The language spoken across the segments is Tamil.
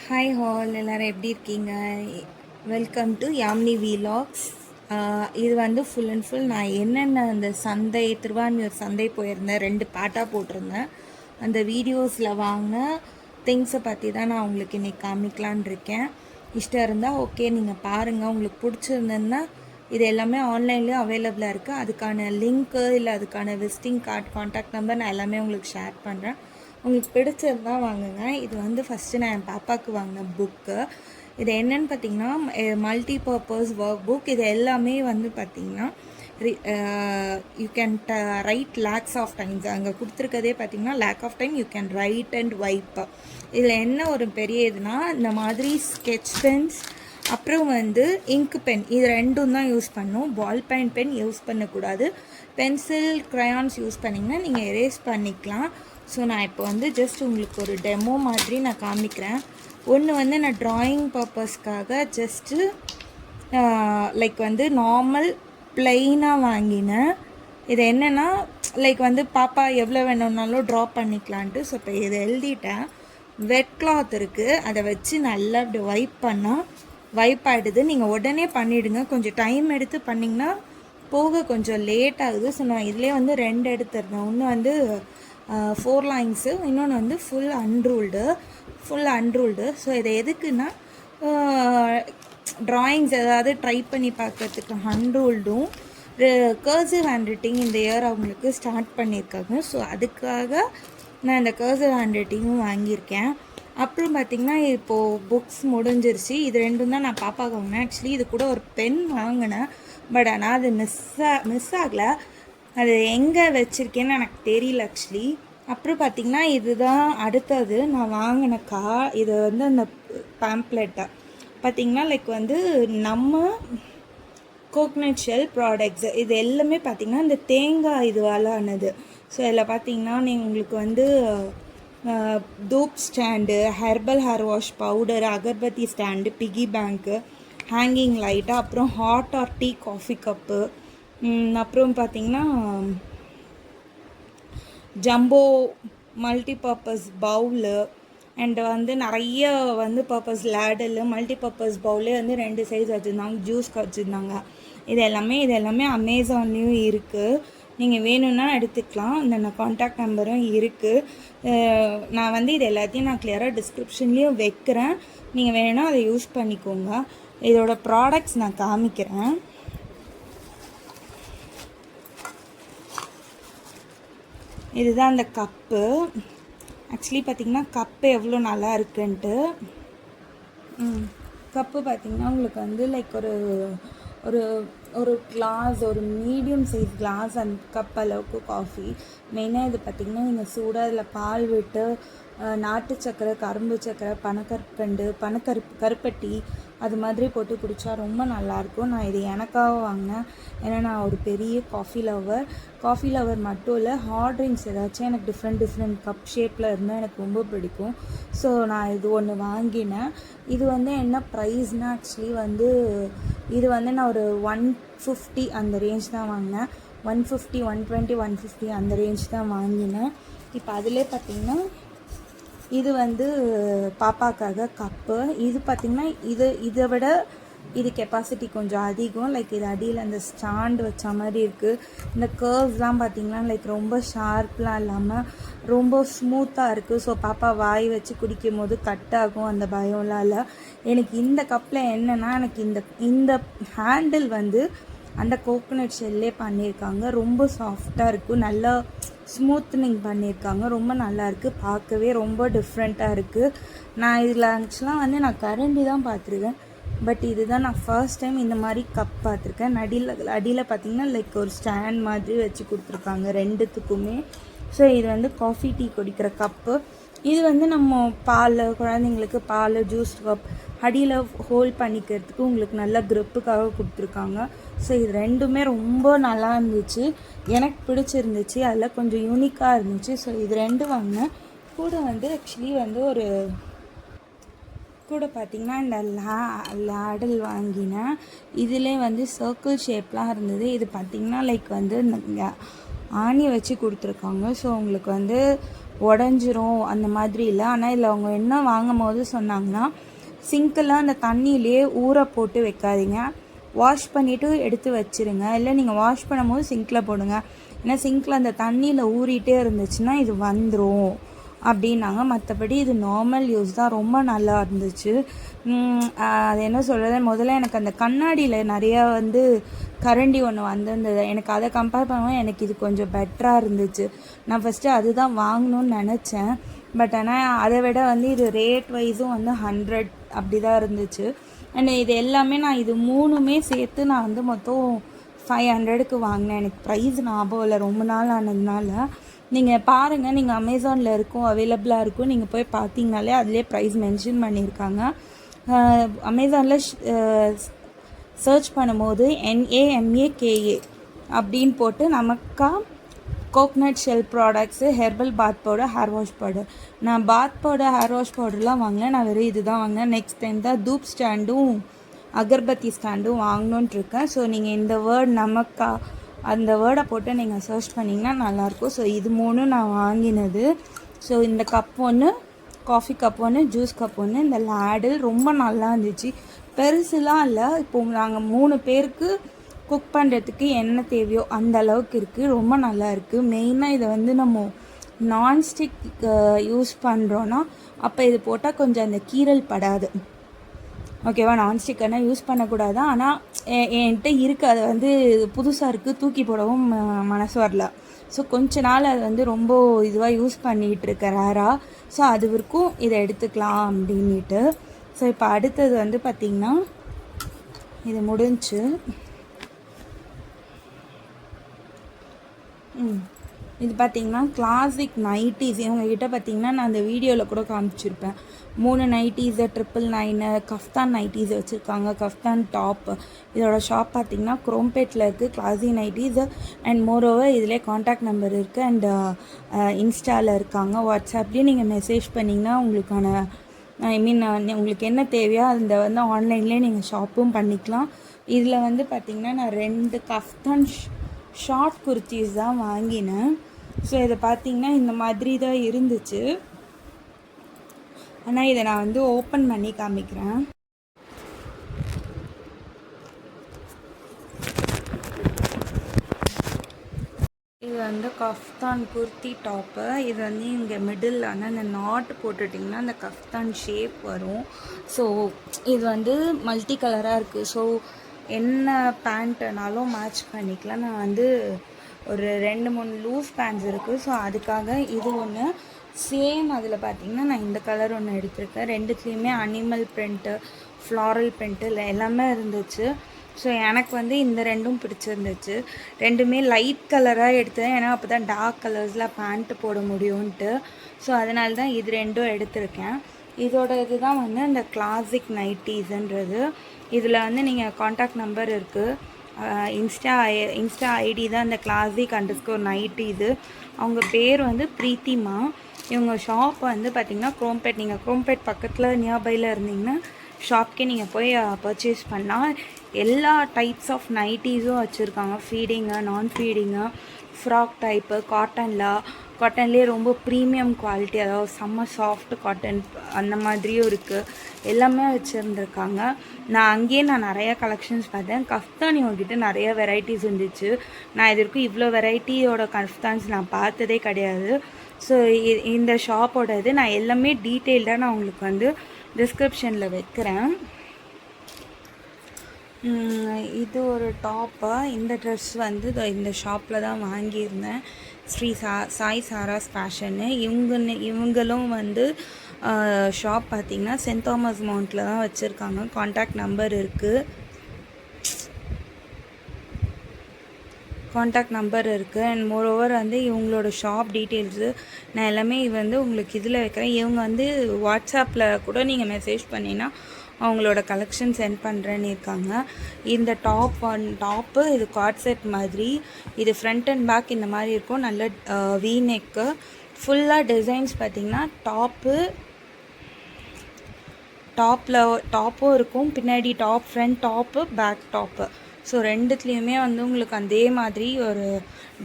ஹாய் ஹால் எல்லோரும் எப்படி இருக்கீங்க? Welcome to Yamini வீலாக்ஸ். இது வந்து ஃபுல் அண்ட் ஃபுல் நான் என்னென்ன அந்த சந்தை திருவான்மியூர் சந்தை போயிருந்தேன், 2 பாட்டாக போட்டிருந்தேன். அந்த வீடியோஸில் வாங்கின திங்ஸை பற்றி தான் நான் உங்களுக்கு இன்றைக்கி காமிக்கலான் இருக்கேன். இஷ்டம் இருந்தால் ஓகே, நீங்கள் பாருங்கள். உங்களுக்கு பிடிச்சிருந்ததுன்னா இது எல்லாமே ஆன்லைன்லேயும் அவைலபிளாக இருக்குது. அதுக்கான லிங்க்கு இல்லை அதுக்கான விசிட்டிங் கார்டு, கான்டாக்ட் நம்பர் நான் எல்லாமே உங்களுக்கு ஷேர் பண்ணுறேன். உங்களுக்கு பிடிச்சது தான் வாங்குங்க. இது வந்து ஃபஸ்ட்டு நான் என் பாப்பாவுக்கு வாங்கின புக்கு. இது என்னென்னு பார்த்தீங்கன்னா மல்டி பர்பஸ் ஒர்க் புக். இது எல்லாமே வந்து பார்த்திங்கன்னா you can write lakhs of times. அங்கே கொடுத்துருக்கதே பார்த்திங்கன்னா lakh of time you can write and wipe. இதில் என்ன ஒரு பெரிய இதுனா, இந்த மாதிரி ஸ்கெட்ச் பென்ஸ் அப்புறம் வந்து இங்க் பென், இது ரெண்டும் தான் யூஸ் பண்ணணும். பால் பென் யூஸ் பண்ணக்கூடாது. பென்சில் க்ரையான்ஸ் யூஸ் பண்ணிங்கன்னா நீங்கள் எரேஸ் பண்ணிக்கலாம். ஸோ நான் இப்போ வந்து ஜஸ்ட் உங்களுக்கு ஒரு டெமோ மாதிரி நான் காமிக்கிறேன். ஒன்று வந்து நான் ட்ராயிங் பர்பஸ்க்காக ஜஸ்ட்டு லைக் வந்து நார்மல் ப்ளெயினாக வாங்கினேன். இது என்னென்னா லைக் வந்து பாப்பா எவ்வளோ வேணும்னாலும் ட்ரா பண்ணிக்கலான்ட்டு. ஸோ இப்போ இதை எழுதிட்டேன். வெட் கிளாத் இருக்குது, அதை வச்சு நல்லா அப்படி வைப் ஆகிடுது. நீங்கள் உடனே பண்ணிவிடுங்க. கொஞ்சம் டைம் எடுத்து பண்ணிங்கன்னா போக கொஞ்சம் லேட் ஆகுது. ஸோ நான் இதிலே வந்து 2 எடுத்துருந்தேன். ஒன்று வந்து 4 லைன்ஸு, இன்னொன்று வந்து ஃபுல் அன்ரூல்டு. ஸோ இது எதுக்குன்னா ட்ராயிங்ஸ் ஏதாவது ட்ரை பண்ணி பார்க்குறதுக்கு அன்ரூல்டும் கர்சிவ் ஹேண்ட் ரைட்டிங் இந்த இயர் அவங்களுக்கு ஸ்டார்ட் பண்ணியிருக்காங்க. ஸோ அதுக்காக நான் இந்த கர்சிவ் ஹேண்ட் ரைட்டிங்கும் வாங்கியிருக்கேன். அப்புறம் பார்த்திங்கன்னா இப்போது புக்ஸ் முடிஞ்சிருச்சு. இது ரெண்டும் தான் நான் பாப்பாவுக்கு வாங்கினேன். ஆக்சுவலி இது கூட ஒரு பென் வாங்கினேன், பட் ஆனால் அது மிஸ் ஆகலை. அது எங்கே வச்சுருக்கேன்னு எனக்கு தெரியல ஆக்சுவலி. அப்புறம் பார்த்திங்கன்னா இதுதான் அடுத்தது நான் வாங்கின இது வந்து அந்த பேம்ப்ளெட்டை பார்த்திங்கன்னா லைக் வந்து நம்ம கோக்னட் ஷெல் ப்ராடக்ட்ஸு இது எல்லாமே பார்த்திங்கன்னா இந்த தேங்காய் இதுவால் ஆனது. ஸோ இதில் பார்த்திங்கன்னா உங்களுக்கு வந்து dhoop stand, herbal hair wash powder, agarbatti stand, piggy bank, hanging light, அப்புறம் hot or tea coffee cup, அப்புறம் பார்த்திங்கன்னா jumbo multi purpose bowl, and வந்து நிறைய வந்து பர்பஸ் லேடலு, மல்டி பர்பஸ் பவுலே வந்து 2 சைஸ் வச்சுருந்தாங்க, ஜூஸ்க்கு வச்சுருந்தாங்க. இது எல்லாமே அமேசான்லேயும் இருக்குது. நீங்கள் வேணும்னா எடுத்துக்கலாம். இந்த கான்டாக்ட் நம்பரும் இருக்குது. நான் வந்து இது எல்லாத்தையும் நான் கிளியராக டிஸ்கிரிப்ஷன்லேயும் வைக்கிறேன். நீங்கள் வேணும்னா அதை யூஸ் பண்ணிக்கோங்க. இதோட ப்ராடக்ட்ஸ் நான் காமிக்கிறேன். இதுதான் அந்த கப்பு. ஆக்சுவலி பார்த்திங்கன்னா கப்பு எவ்வளோ நல்லா இருக்குன்ட்டு. கப்பு பார்த்திங்கன்னா உங்களுக்கு வந்து லைக் ஒரு கிளாஸ், ஒரு மீடியம் சைஸ் கிளாஸ் அந்த கப் அளவுக்கு காஃபி. மெயினாக இது பார்த்திங்கன்னா நீங்கள் சூடாக இதில் பால் விட்டு நாட்டு சக்கரை, கரும்பு சக்கரை, பனக்கற்கண்டு, கருப்பட்டி அது மாதிரி போட்டு குடித்தா ரொம்ப நல்லாயிருக்கும். நான் இது எனக்காக வாங்கினேன். ஏன்னா நான் ஒரு பெரிய காஃபி லவர் மட்டும் இல்லை, ஹாட் ட்ரிங்க்ஸ் ஏதாச்சும் எனக்கு டிஃப்ரெண்ட் கப் ஷேப்பில் இருந்தால் எனக்கு ரொம்ப பிடிக்கும். ஸோ நான் இது ஒன்று வாங்கினேன். இது வந்து என்ன ப்ரைஸ்னால் ஆக்சுவலி வந்து இது வந்து நான் ஒரு 150 அந்த ரேஞ்ச் தான் வாங்கினேன். 150, 120, 150 அந்த ரேஞ்ச் தான் வாங்கினேன். இப்போ அதிலே பார்த்திங்கன்னா இது வந்து பாப்பாக்காக கப்பு. இது பார்த்திங்கன்னா இதை விட இது கெப்பாசிட்டி கொஞ்சம் அதிகம். லைக் இது அடியில் அந்த ஸ்டாண்ட் வச்ச மாதிரி இருக்குது. இந்த கர்வ்ஸ்லாம் பார்த்திங்கன்னா லைக் ரொம்ப ஷார்ப்லாம் இல்லாமல் ரொம்ப ஸ்மூத்தாக இருக்குது. ஸோ பாப்பா வாய் வச்சு குடிக்கும் போது கட் ஆகும், அந்த பயம்லாம் இல்லை. எனக்கு இந்த கப்பில் என்னென்னா, எனக்கு இந்த ஹேண்டில் வந்து அந்த கோகோனட் ஷெல்லே பண்ணியிருக்காங்க. ரொம்ப சாஃப்டாக இருக்கும், நல்லா ஸ்மூத்னிங் பண்ணியிருக்காங்க, ரொம்ப நல்லாயிருக்கு. பார்க்கவே ரொம்ப டிஃப்ரெண்ட்டாக இருக்குது. நான் இதில் ஆக்சுவலாக வந்து நான் கரண்டி தான் பார்த்துருக்கேன், பட் இதுதான் நான் ஃபர்ஸ்ட் டைம் இந்த மாதிரி கப் பார்த்துருக்கேன். அடியில் பார்த்திங்கன்னா லைக் ஒரு ஸ்டாண்ட் மாதிரி வச்சு கொடுத்துருக்காங்க 2த்துக்குமே. ஸோ இது வந்து காஃபி டீ குடிக்கிற கப்பு. இது வந்து நம்ம குழந்தைங்களுக்கு பால், ஜூஸ் கப் அடியில் ஹோல்ட் பண்ணிக்கிறதுக்கு உங்களுக்கு நல்ல க்ரிப்புக்காக கொடுத்துருக்காங்க. ஸோ இது ரெண்டுமே ரொம்ப நல்லா இருந்துச்சு, எனக்கு பிடிச்சிருந்துச்சு. அதில் கொஞ்சம் யூனிக்காக இருந்துச்சு. ஸோ இது 2 வாங்கினேன். கூட வந்து ஆக்சுவலி வந்து கூட பார்த்திங்கன்னா இந்த லேடல் வாங்கினேன். இதிலே வந்து சர்க்கிள் ஷேப்லாம் இருந்தது. இது பார்த்திங்கன்னா லைக் வந்து இந்த ஆணியை வச்சு கொடுத்துருக்காங்க. ஸோ உங்களுக்கு வந்து உடஞ்சிரும் அந்த மாதிரி இல்லை. ஆனால் இதில் அவங்க என்ன வாங்கும் போது சொன்னாங்கன்னா, சிங்க்கெல்லாம் அந்த தண்ணியிலே ஊற போட்டு வைக்காதீங்க, வாஷ் பண்ணிவிட்டு எடுத்து வச்சுருங்க. இல்லை நீங்கள் வாஷ் பண்ணும்போது சிங்க்கில் போடுங்க. ஏன்னா சிங்க்கில் அந்த தண்ணியில் ஊறிட்டே இருந்துச்சுன்னா இது வந்துடும் அப்படின்னாங்க. மற்றபடி இது நார்மல் யூஸ் தான், ரொம்ப நல்லா இருந்துச்சு. அது என்ன சொல்கிறது, முதல்ல எனக்கு அந்த கண்ணாடியில் நிறையா வந்து கரண்டி ஒன்று வந்திருந்தது. எனக்கு அதை கம்பேர் பண்ணும்போது எனக்கு இது கொஞ்சம் பெட்டராக இருந்துச்சு. நான் ஃபஸ்ட்டு அதுதான் வாங்கணும்னு நினச்சேன். பட் ஆனால் அதை விட வந்து இது ரேட் வைஸும் வந்து 100 அப்படி தான் இருந்துச்சு. அண்ட் இது எல்லாமே நான் இது 3மே சேர்த்து நான் வந்து மொத்தம் 500க்கு வாங்கினேன். எனக்கு ப்ரைஸ் ஞாபகம் இல்லை, ரொம்ப நாள் ஆனதுனால. நீங்கள் பாருங்கள், நீங்கள் அமேசானில் இருக்கும், அவைலபிளாக இருக்கும், நீங்கள் போய் பார்த்தீங்கனாலே அதிலே ப்ரைஸ் மென்ஷன் பண்ணியிருக்காங்க. அமேசானில் சர்ச் பண்ணும்போது NAMAKA அப்படின்னு போட்டு நமக்கா கோக்னட் ஷெல் ப்ராடக்ட்ஸு, ஹெர்பல் பாத் பவுடர், ஹேர் வாஷ் பவுடர். நான் பாத் பவுடர், ஹேர் வாஷ் பவுடர்லாம் வாங்கினேன், நான் வெறும் இது தான் வாங்கினேன். நெக்ஸ்ட் டைம் தான் தூப் ஸ்டாண்டும் அகர்பத்தி ஸ்டாண்டும் வாங்கணுன்ட்டு இருக்கேன். ஸோ நீங்கள் இந்த வேர்ட் நமக்கா அந்த வேர்டை போட்டு நீங்கள் சர்ச் பண்ணிங்கன்னா நல்லாயிருக்கும். ஸோ இது 3 நான் வாங்கினது. ஸோ இந்த கப் ஒன்று, காஃபி கப் ஒன்று, ஜூஸ் கப் ஒன்று. இந்த லேடில் ரொம்ப நல்லா இருந்துச்சு, பெருசுலாம் இல்லை. இப்போது நாங்கள் 3 பேருக்கு குக் பண்ணுறதுக்கு என்ன தேவையோ அந்த அளவுக்கு இருக்குது, ரொம்ப நல்லா இருக்குது. மெயினாக இதை வந்து நம்ம நான்ஸ்டிக் யூஸ் பண்ணுறோன்னா அப்போ இது போட்டால் கொஞ்சம் அந்த கீரல் படாது, ஓகேவா? நான்ஸ்டிக்கெல்லாம் யூஸ் பண்ணக்கூடாது. ஆனால் என்கிட்ட இருக்குது, அது வந்து புதுசாக இருக்குது, தூக்கி போடவும் மனசு வரல. ஸோ கொஞ்ச நாள் அது வந்து ரொம்ப இதுவாக யூஸ் பண்ணிகிட்டு இருக்கேன் ரேராக. ஸோ அது வரைக்கும் இதை எடுத்துக்கலாம் அப்படின்ட்டு. ஸோ இப்போ அடுத்தது வந்து பார்த்திங்கன்னா இது முடிஞ்சு. இது பார்த்திங்கன்னா கிளாசிக் நைட்டிஸ். இவங்ககிட்ட பார்த்திங்கன்னா நான் அந்த வீடியோவில் கூட காமிச்சிருப்பேன். 3 நைட்டிஸு, 999 கஃப்தான் நைட்டிஸ் வச்சுருக்காங்க, கஃப்தான் டாப். இதோட ஷாப் பார்த்திங்கன்னா குரோம்பேட்டில் இருக்குது, கிளாசி நைட்டிஸ். அண்ட் மோரோவர் இதிலே காண்டாக்ட் நம்பர் இருக்குது. அண்ட் இன்ஸ்டாவில் இருக்காங்க. வாட்ஸ்அப்லேயும் நீங்கள் மெசேஜ் பண்ணிங்கன்னா உங்களுக்கான உங்களுக்கு என்ன தேவையோ அந்த வந்து ஆன்லைன்லேயே நீங்கள் ஷாப்பும் பண்ணிக்கலாம். இதில் வந்து பார்த்திங்கன்னா நான் 2 கஃப்தான் ஷார்ட் குர்த்திஸ் தான் வாங்கினேன். ஸோ இதை பார்த்திங்கன்னா இந்த மாதிரி தான் இருந்துச்சு. ஆனால் இதை நான் வந்து ஓப்பன் பண்ணி காமிக்கிறேன். இது வந்து கஃப்தான் குர்த்தி டாப்பு. இது வந்து இங்கே மிடில் ஆனால் அந்த நாட் போட்டுட்டிங்கன்னா அந்த கஃப்தான் ஷேப் வரும். ஸோ இது வந்து மல்டி கலராக இருக்குது. ஸோ என்ன பேண்ட்டுனாலும் மேட்ச் பண்ணிக்கலாம். நான் வந்து ஒரு 2-3 லூஸ் பேண்ட்ஸ் இருக்குது. ஸோ அதுக்காக இது ஒன்று சேம். அதில் பார்த்திங்கன்னா நான் இந்த கலர் ஒன்று எடுத்திருக்கேன். 2த்துலேயுமே அனிமல் பிரிண்ட்டு, ஃப்ளாரல் பிரிண்ட்டு எல்லாமே இருந்துச்சு. ஸோ எனக்கு வந்து இந்த 2ம் பிடிச்சிருந்துச்சு. 2மே லைட் கலராக எடுத்தேன், ஏன்னா அப்போ தான் டார்க் கலர்ஸில் பேண்ட்டு போட முடியும்ன்ட்டு. ஸோ அதனால தான் இது 2ம் எடுத்திருக்கேன். இதோட இது தான் வந்து இந்த கிளாசிக் நைட்டிஸுன்றது. இதில் வந்து நீங்கள் காண்டாக்ட் நம்பர் இருக்குது, இன்ஸ்டா ஐடி தான் இந்த classic_nighties. அவங்க பேர் வந்து பிரீத்திமா. இவங்க ஷாப் வந்து பார்த்திங்கன்னா குரோம்பேட். நீங்கள் குரோம்பேட் பக்கத்தில் நியர்பையில் இருந்தீங்கன்னா ஷாப்க்கே நீங்கள் போய் பர்ச்சேஸ் பண்ணால் எல்லா டைப்ஸ் ஆஃப் நைட்டிஸும் வச்சுருக்காங்க. ஃபீடிங்கு, நான் ஃபீடிங்கு, ஃப்ராக் டைப்பு, காட்டன்லேயே ரொம்ப ப்ரீமியம் குவாலிட்டி, அதாவது செம்ம சாஃப்ட் காட்டன் அந்த மாதிரியும் இருக்குது, எல்லாமே வச்சுருந்துருக்காங்க. நான் நிறையா கலெக்ஷன்ஸ் பார்த்தேன். கஃப்தான் இவங்ககிட்ட நிறைய வெரைட்டிஸ் இருந்துச்சு. நான் இதற்கும் இவ்வளோ வெரைட்டியோட கஃப்தான்ஸ் நான் பார்த்ததே கிடையாது. ஸோ இந்த ஷாப்போட இது நான் எல்லாமே டீட்டெயில்டாக நான் உங்களுக்கு வந்து டிஸ்கிரிப்ஷனில் வைக்கிறேன். இது ஒரு டாப்பா. இந்த ட்ரெஸ் வந்து இந்த ஷாப்பில் தான் வாங்கியிருந்தேன். ஸ்ரீ சாய் சாராஸ் ஃபேஷன்னு. இவங்களும் வந்து ஷாப் பார்த்திங்கன்னா சென்ட் தாமஸ் மவுண்ட்டில் தான் வச்சுருக்காங்க. காண்டாக்ட் நம்பர் இருக்குது, அண்ட் மோரோவர் வந்து இவங்களோட ஷாப் டீட்டெயில்ஸு நான் எல்லாமே வந்து உங்களுக்கு இதில் வைக்கிறேன். இவங்க வந்து வாட்ஸ்அப்பில் கூட நீங்கள் மெசேஜ் பண்ணிங்கன்னா அவங்களோட கலெக்ஷன் சென்ட் பண்ணுறேன்னு இருக்காங்க. இந்த டாப்பு இது கார்ட் செட் மாதிரி. இது ஃப்ரண்ட் அண்ட் பேக் இந்த மாதிரி இருக்கும். நல்ல வி நெக்கு, ஃபுல்லாக டிசைன்ஸ் பார்த்திங்கன்னா டாப்பும் இருக்கும், பின்னாடி top, front top, back top. So ரெண்டுத்துலேயுமே வந்து உங்களுக்கு அதே மாதிரி ஒரு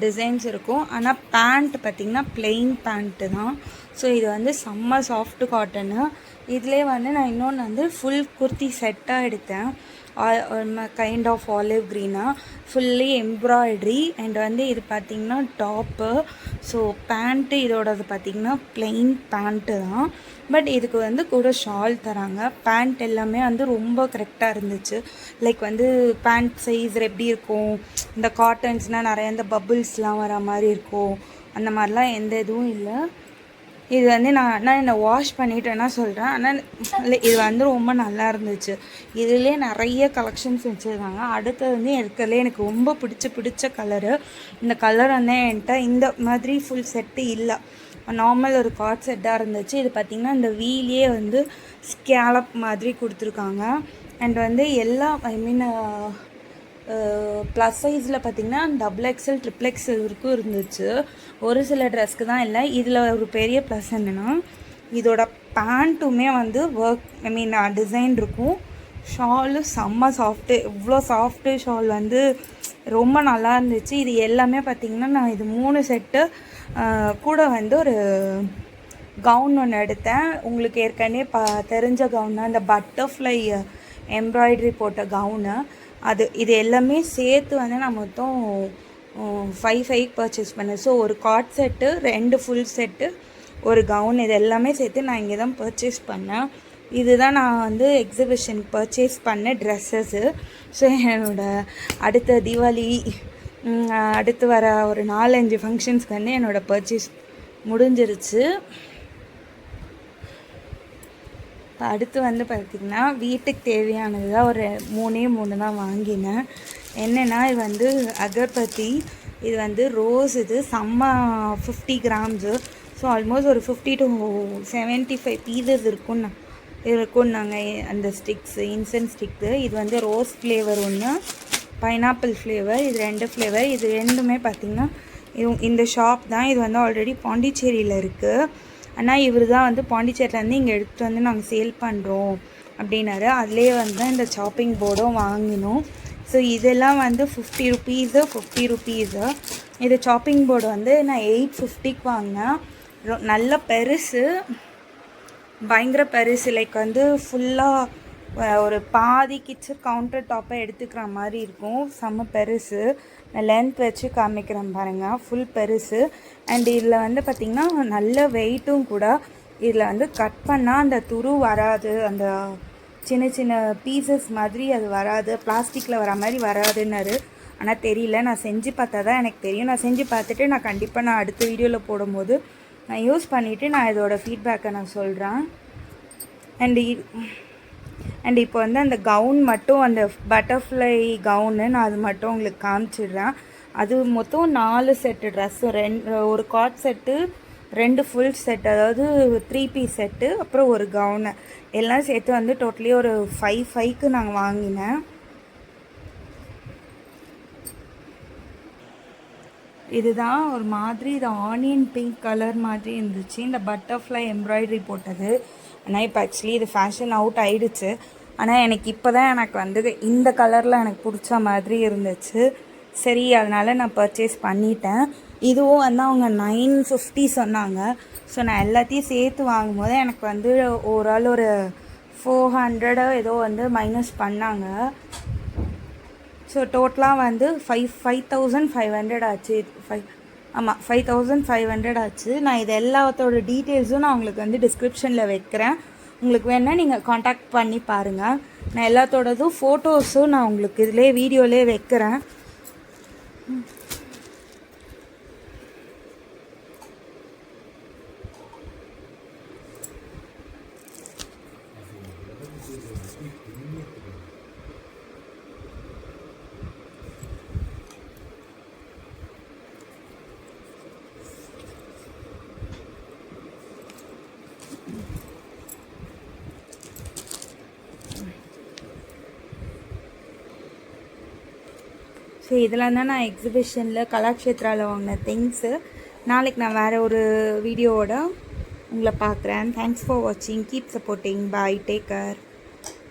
டிசைன்ஸ் இருக்கும். ஆனால் பேண்ட் பார்த்திங்கன்னா ப்ளெயின் பேண்ட்டு தான். ஸோ இது வந்து செம்ம சாஃப்ட் காட்டனு. இதிலே வந்து நான் இன்னொன்று வந்து ஃபுல் குர்த்தி செட்டாக எடுத்தேன். கைண்ட் ஆஃப் ஆலிவ் க்ரீனாக ஃபுல்லி எம்ப்ராய்ட்ரி. அண்ட் வந்து இது பார்த்திங்கன்னா டாப்பு. ஸோ பேண்ட்டு இதோடது பார்த்திங்கன்னா ப்ளெயின் பேண்ட்டு தான். பட் இதுக்கு வந்து கூட ஷால் தராங்க. பேண்ட் எல்லாமே வந்து ரொம்ப கரெக்டாக இருந்துச்சு. லைக் வந்து பேண்ட் சைஸ் எப்படி இருக்கும், இந்த காட்டன்ஸ்னால் நிறைய இந்த பபுள்ஸ்லாம் வர மாதிரி இருக்கும், அந்த மாதிரிலாம் எந்த இதுவும் இல்லை. இது வந்து நான் என்னை வாஷ் பண்ணிவிட்டேன்னா சொல்கிறேன். ஆனால் இது வந்து ரொம்ப நல்லா இருந்துச்சு. இதுலேயே நிறைய கலெக்ஷன்ஸ் வச்சுருந்தாங்க. அடுத்தது வந்து இருக்கிறதுலே எனக்கு ரொம்ப பிடிச்ச கலரு. இந்த கலர் வந்து என்கிட்ட இந்த மாதிரி ஃபுல் செட்டு இல்லை. நார்மல் ஒரு கார்ட் செட்டாக இருந்துச்சு. இது பார்த்திங்கன்னா இந்த வீலே வந்து ஸ்கேலப் மாதிரி கொடுத்துருக்காங்க. அண்ட் வந்து எல்லா ப்ளஸ் சைஸில் பார்த்திங்கன்னா XXL XXL வரைக்கும் இருந்துச்சு. ஒரு சில ட்ரெஸ்க்கு தான் இல்லை. இதில் ஒரு பெரிய ப்ளஸ் என்னென்னா இதோட பேண்ட்டுமே வந்து டிசைன் இருக்கும். ஷாலும் செம்ம சாஃப்ட்டு. இவ்வளோ சாஃப்ட்டு ஷால் வந்து ரொம்ப நல்லா இருந்துச்சு. இது எல்லாமே பார்த்திங்கன்னா நான் இது 3 செட்டு கூட வந்து ஒரு கவுன் ஒன்று எடுத்தேன். உங்களுக்கு ஏற்கனவே தெரிஞ்ச கவுன் தான், இந்த பட்டர்ஃப்ளை எம்ப்ராய்டரி போட்ட கவுனு. இது எல்லாமே சேர்த்து வந்து நான் மொத்தம் 5 பர்ச்சேஸ் பண்ணேன். ஸோ ஒரு கார்ட் செட்டு, 2 ஃபுல் செட்டு, ஒரு கவுன், இது எல்லாமே சேர்த்து நான் இங்கே தான் பர்ச்சேஸ் பண்ணேன். இதுதான் நான் வந்து எக்ஸிபிஷனுக்கு பர்ச்சேஸ் பண்ண ட்ரெஸ்ஸஸ்ஸு. ஸோ என்னோடய அடுத்த தீபாவளி அடுத்து வர ஒரு 4-5 ஃபங்க்ஷன்ஸ்க்கு வந்து என்னோடய பர்ச்சேஸ் முடிஞ்சிருச்சு. அடுத்து வந்து பார்த்திங்கன்னா வீட்டுக்கு தேவையானது தான் ஒரு 3 தான் வாங்கினேன். என்னென்னா இது வந்து அகர்பத்தி, இது வந்து ரோஸ், இது செம்ம 50 கிராம்ஸு. ஸோ ஆல்மோஸ்ட் ஒரு 50 to 75 பீசஸ் இருக்குன்னாங்க அந்த ஸ்டிக்ஸு, இன்சென்ஸ் ஸ்டிக்ஸு. இது வந்து ரோஸ் ஃப்ளேவர் ஒன்று, பைனாப்பிள் ஃப்ளேவர், இது 2 ஃப்ளேவர். இது ரெண்டுமே பார்த்திங்கன்னா இந்த ஷாப் தான். இது வந்து ஆல்ரெடி பாண்டிச்சேரியில் இருக்குது. ஆனால் இவர் தான் வந்து பாண்டிச்சேரியிலேருந்து இங்கே எடுத்துகிட்டு வந்து நாங்கள் சேல் பண்ணுறோம் அப்படின்னாரு. அதிலே வந்து இந்த சாப்பிங் போர்டும் வாங்கினோம். ஸோ இதெல்லாம் வந்து 50 ருபீஸு. இது சாப்பிங் போர்டு வந்து நான் 850க்கு வாங்கினேன். நல்ல பெருசு, பயங்கர பெருசு. லைக் வந்து ஃபுல்லாக ஒரு பாதி கிச்சன் கவுண்டர் டாப்பை எடுத்துக்கிற மாதிரி இருக்கும். செம்ம பெருசு. நான் லென்த் வச்சு காமிக்கிறேன் பாருங்கள். ஃபுல் பெருசு. அண்ட் இதில் வந்து பார்த்திங்கன்னா நல்ல வெயிட்டும் கூட. இதில் வந்து கட் பண்ணால் அந்த துரு வராது, அந்த சின்ன பீசஸ் மாதிரி அது வராது, பிளாஸ்டிக்கில் வர மாதிரி வராதுன்னாரு. ஆனால் தெரியல, நான் செஞ்சு பார்த்தா தான் எனக்கு தெரியும். நான் செஞ்சு பார்த்துட்டு நான் கண்டிப்பாக நான் அடுத்த வீடியோவில் போடும்போது நான் யூஸ் பண்ணிவிட்டு நான் இதோட ஃபீட்பேக்கை நான் சொல்கிறேன். அண்ட் இப்போ வந்து அந்த கவுன் மட்டும், அந்த பட்டர்ஃப்ளை கவுனு நான் அது மட்டும் உங்களுக்கு காமிச்சிடுறேன். அது மொத்தம் 4 செட்டு ட்ரெஸ்ஸு, ஒரு கார்ட் செட்டு, 2 ஃபுல் செட், அதாவது 3 பீஸ் செட்டு, அப்புறம் ஒரு கவுனு, எல்லாம் சேர்த்து வந்து டோட்டலி ஒரு 5க்கு நாங்கள் வாங்கினேன். இதுதான் ஒரு மாதிரி, இது ஆனியன் பிங்க் கலர் மாதிரி இருந்துச்சு, இந்த பட்டர்ஃப்ளை எம்ப்ராய்டரி போட்டது. ஆனால் இப்போ ஆக்சுவலி இது ஃபேஷன் அவுட் ஆகிடுச்சு. ஆனால் எனக்கு இப்போ தான் எனக்கு வந்து இந்த கலரில் எனக்கு பிடிச்ச மாதிரி இருந்துச்சு. சரி, அதனால் நான் பர்ச்சேஸ் பண்ணிட்டேன். இதுவும் வந்து அவங்க 950 சொன்னாங்க. ஸோ நான் எல்லாத்தையும் சேர்த்து வாங்கும்போது எனக்கு வந்து ஓவரால் ஒரு 400 ஏதோ வந்து மைனஸ் பண்ணாங்க. ஸோ டோட்டலாக வந்து 5500 ஆச்சு. 5500 ஆச்சு. நான் இது எல்லாத்தோட டீட்டெயில்ஸும் நான் உங்களுக்கு வந்து டிஸ்கிரிப்ஷனில் வைக்கிறேன். உங்களுக்கு வேணால் நீங்கள் காண்டாக்ட் பண்ணி பாருங்கள். நான் எல்லாத்தோடதும் ஃபோட்டோஸும் நான் உங்களுக்கு இதிலே வீடியோலே வைக்கிறேன். ஸோ இதெல்லாம் தான் நான் எக்ஸிபிஷனில் கலாக்ஷேத்ராவில் வாங்கின திங்ஸு. நாளைக்கு நான் வேறு ஒரு வீடியோவோட உங்களை பார்க்குறேன். தேங்க்ஸ் ஃபார் வாட்சிங். Keep supporting. Bye. Take care.